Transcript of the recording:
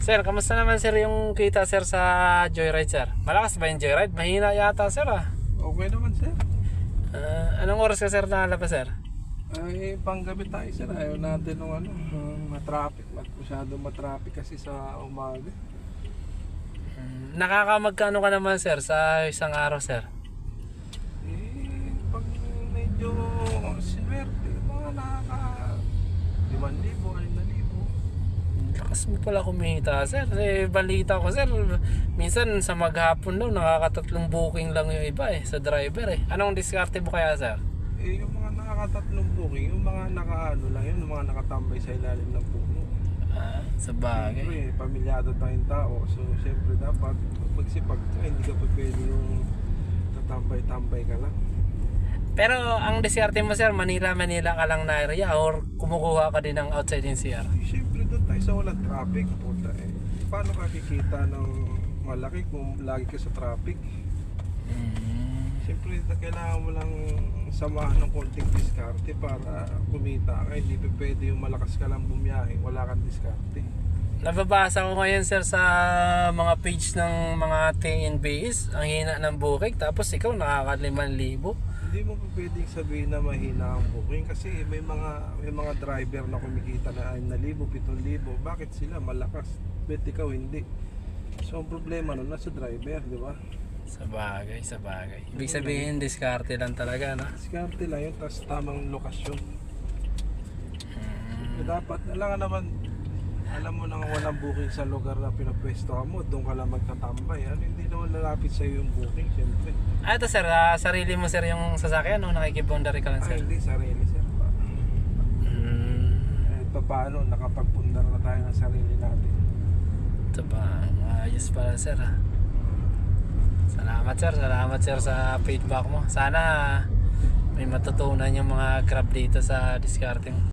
Sir, kamusta naman sir yung kita sir sa Joyride sir? Malakas ba yung Joyride? Mahina yata sir ah. Okay naman sir. Anong oras ka sir nakalabas sir? Ay, panggabi tayo sir. Ayaw natin ng matraffic. Masyado matraffic kasi sa umaga. Nakakamagkano ka naman sir sa isang araw sir? Pag medyo swerte, mga nakaka 5,000, 6,000. Lakas mo pala kumita sir. Kasi balita ko sir, minsan sa maghapon daw nakakatatlong booking lang yung iba sa driver Anong diskarte mo kaya sir? Yung mga nakakatatlong booking, yung mga nakaano lang yun, yung mga nakatambay sa ilalim ng puno. Sa bagay. Siyempre, pamilyado tayong tao. So, siyempre dapat magsipag ka. Hindi ka pa pwede yung tatambay-tambay ka lang. Pero ang diskarte mo sir, Manila ka lang na area or kumukuha ka din ng outside NCR? Siyempre doon tayo sa walang traffic. Puta paano ka kikita ng malaki kung lagi ka sa traffic? Siyempre kailangan mo lang samahan ng konting diskarte para kumita ka. Hindi pa pwede yung malakas ka lang bumiyahe, wala kang diskarte. Nababasa ko ngayon sir sa mga page ng mga TNBs, ang hina ng booking, tapos ikaw nakaka 5,000. Hindi mo pa pwedeng sabihin na mahina ang booking kasi may mga driver na kumikita na 6,000, 7,000. Bakit sila malakas? Bet ikaw hindi. So ang problema nun nasa driver, di ba? Sa bagay. Ibig sabihin, diskarte lang talaga, no? Diskarte lang yun, tapos tamang lokasyon. Dapat, alam mo nang walang booking sa lugar na pinapwestohan mo, doon ka lang magtatambay. Hindi naman lalapit sa iyo yung booking, siyempre. Ito sir, sarili mo sir yung sasakyan, no? Nakikibondary ka lang sir? Hindi, sarili sir. Paano, nakapagpundar na tayo ng sarili natin. Ito ba, ayos pala sir Salamat sir sa feedback mo. Sana may matutunan yung mga grab dito sa discarding.